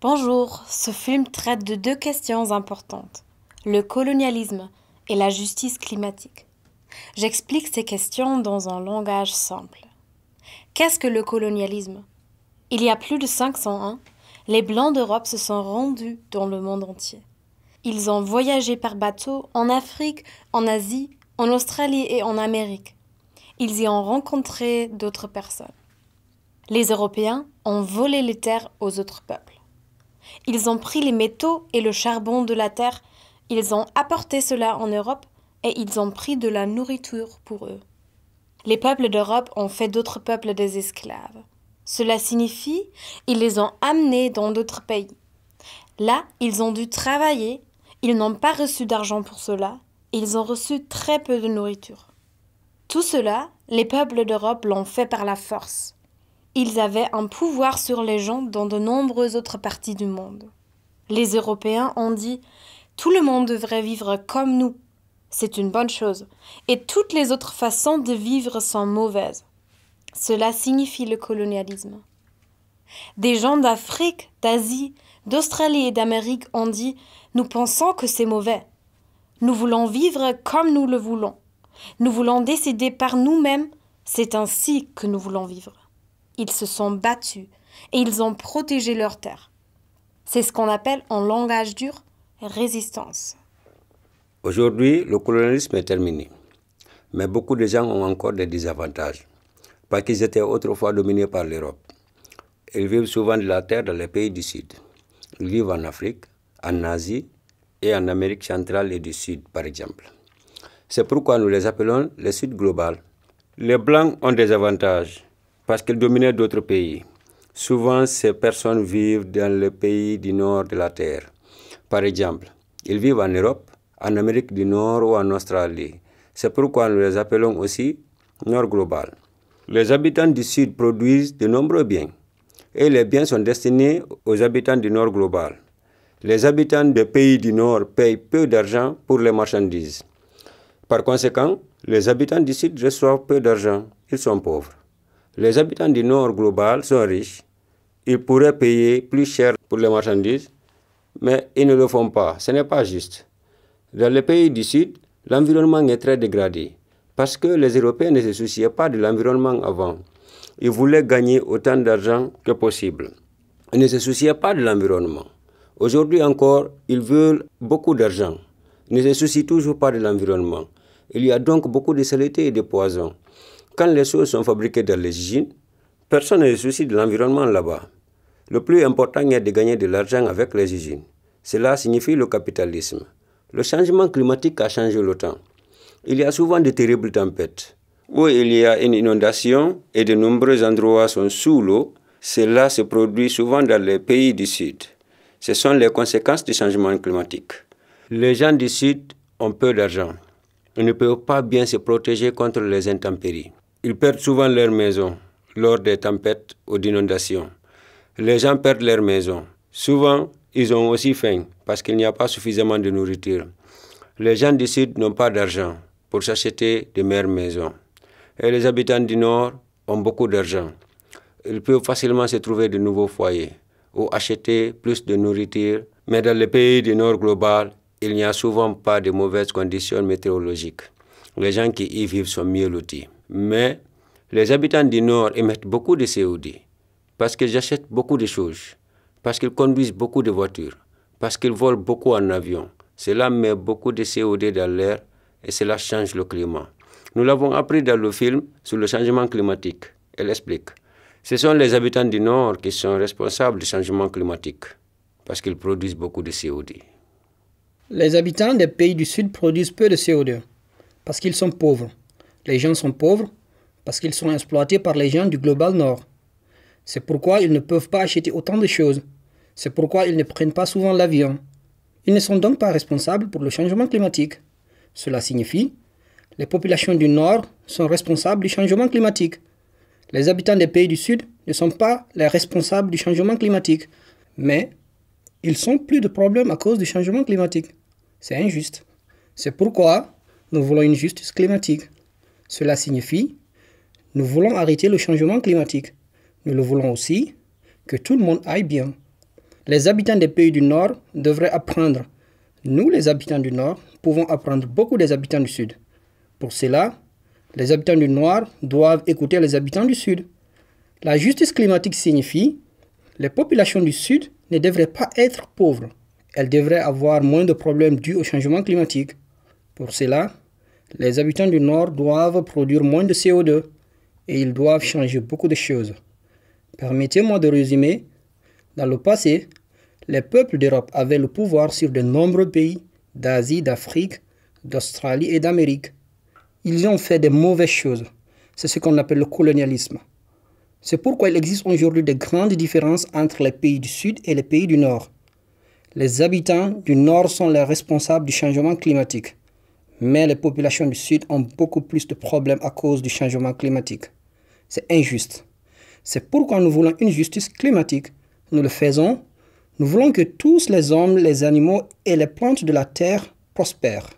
Bonjour, ce film traite de deux questions importantes, le colonialisme et la justice climatique. J'explique ces questions dans un langage simple. Qu'est-ce que le colonialisme? Il y a plus de 500 ans, les Blancs d'Europe se sont rendus dans le monde entier. Ils ont voyagé par bateau en Afrique, en Asie, en Australie et en Amérique. Ils y ont rencontré d'autres personnes. Les Européens ont volé les terres aux autres peuples. Ils ont pris les métaux et le charbon de la terre, ils ont apporté cela en Europe et ils ont pris de la nourriture pour eux. Les peuples d'Europe ont fait d'autres peuples des esclaves. Cela signifie ils les ont amenés dans d'autres pays. Là, ils ont dû travailler, ils n'ont pas reçu d'argent pour cela, ils ont reçu très peu de nourriture. Tout cela, les peuples d'Europe l'ont fait par la force. Ils avaient un pouvoir sur les gens dans de nombreuses autres parties du monde. Les Européens ont dit « Tout le monde devrait vivre comme nous. C'est une bonne chose. Et toutes les autres façons de vivre sont mauvaises. » Cela signifie le colonialisme. Des gens d'Afrique, d'Asie, d'Australie et d'Amérique ont dit « Nous pensons que c'est mauvais. Nous voulons vivre comme nous le voulons. Nous voulons décider par nous-mêmes. C'est ainsi que nous voulons vivre. » Ils se sont battus et ils ont protégé leurs terres. C'est ce qu'on appelle en langage dur résistance. Aujourd'hui, le colonialisme est terminé. Mais beaucoup de gens ont encore des désavantages parce qu'ils étaient autrefois dominés par l'Europe. Ils vivent souvent de la terre dans les pays du Sud. Ils vivent en Afrique, en Asie et en Amérique centrale et du Sud, par exemple. C'est pourquoi nous les appelons le Sud global. Les Blancs ont des avantages parce qu'ils dominaient d'autres pays. Souvent, ces personnes vivent dans les pays du nord de la Terre. Par exemple, ils vivent en Europe, en Amérique du Nord ou en Australie. C'est pourquoi nous les appelons aussi Nord global. Les habitants du Sud produisent de nombreux biens et les biens sont destinés aux habitants du Nord global. Les habitants des pays du Nord payent peu d'argent pour les marchandises. Par conséquent, les habitants du Sud reçoivent peu d'argent, ils sont pauvres. Les habitants du Nord global sont riches. Ils pourraient payer plus cher pour les marchandises, mais ils ne le font pas. Ce n'est pas juste. Dans les pays du Sud, l'environnement est très dégradé parce que les Européens ne se souciaient pas de l'environnement avant. Ils voulaient gagner autant d'argent que possible. Ils ne se souciaient pas de l'environnement. Aujourd'hui encore, ils veulent beaucoup d'argent. Ils ne se soucient toujours pas de l'environnement. Il y a donc beaucoup de saleté et de poison. Quand les choses sont fabriquées dans les usines, personne ne se soucie de l'environnement là-bas. Le plus important est de gagner de l'argent avec les usines. Cela signifie le capitalisme. Le changement climatique a changé le temps. Il y a souvent de terribles tempêtes. Où il y a une inondation et de nombreux endroits sont sous l'eau, cela se produit souvent dans les pays du Sud. Ce sont les conséquences du changement climatique. Les gens du Sud ont peu d'argent. Ils ne peuvent pas bien se protéger contre les intempéries. Ils perdent souvent leur maison lors des tempêtes ou d'inondations. Les gens perdent leur maison. Souvent, ils ont aussi faim parce qu'il n'y a pas suffisamment de nourriture. Les gens du Sud n'ont pas d'argent pour s'acheter de meilleures maisons. Et les habitants du Nord ont beaucoup d'argent. Ils peuvent facilement se trouver de nouveaux foyers ou acheter plus de nourriture. Mais dans les pays du Nord global, il n'y a souvent pas de mauvaises conditions météorologiques. Les gens qui y vivent sont mieux lotis. Mais les habitants du Nord émettent beaucoup de CO2 parce qu'ils achètent beaucoup de choses, parce qu'ils conduisent beaucoup de voitures, parce qu'ils volent beaucoup en avion. Cela met beaucoup de CO2 dans l'air et cela change le climat. Nous l'avons appris dans le film sur le changement climatique. Elle explique. Ce sont les habitants du Nord qui sont responsables du changement climatique parce qu'ils produisent beaucoup de CO2. Les habitants des pays du Sud produisent peu de CO2 parce qu'ils sont pauvres. Les gens sont pauvres parce qu'ils sont exploités par les gens du global Nord. C'est pourquoi ils ne peuvent pas acheter autant de choses. C'est pourquoi ils ne prennent pas souvent l'avion. Ils ne sont donc pas responsables pour le changement climatique. Cela signifie les populations du Nord sont responsables du changement climatique. Les habitants des pays du Sud ne sont pas les responsables du changement climatique, mais ils ont plus de problèmes à cause du changement climatique. C'est injuste. C'est pourquoi nous voulons une justice climatique. Cela signifie nous voulons arrêter le changement climatique. Nous le voulons aussi que tout le monde aille bien. Les habitants des pays du Nord devraient apprendre. Nous, les habitants du Nord, pouvons apprendre beaucoup des habitants du Sud. Pour cela, les habitants du Nord doivent écouter les habitants du Sud. La justice climatique signifie que les populations du Sud ne devraient pas être pauvres. Elles devraient avoir moins de problèmes dus au changement climatique. Pour cela, les habitants du Nord doivent produire moins de CO2 et ils doivent changer beaucoup de choses. Permettez-moi de résumer. Dans le passé, les peuples d'Europe avaient le pouvoir sur de nombreux pays d'Asie, d'Afrique, d'Australie et d'Amérique. Ils ont fait de mauvaises choses. C'est ce qu'on appelle le colonialisme. C'est pourquoi il existe aujourd'hui de grandes différences entre les pays du Sud et les pays du Nord. Les habitants du Nord sont les responsables du changement climatique, mais les populations du Sud ont beaucoup plus de problèmes à cause du changement climatique. C'est injuste. C'est pourquoi nous voulons une justice climatique. Nous le faisons. Nous voulons que tous les hommes, les animaux et les plantes de la terre prospèrent.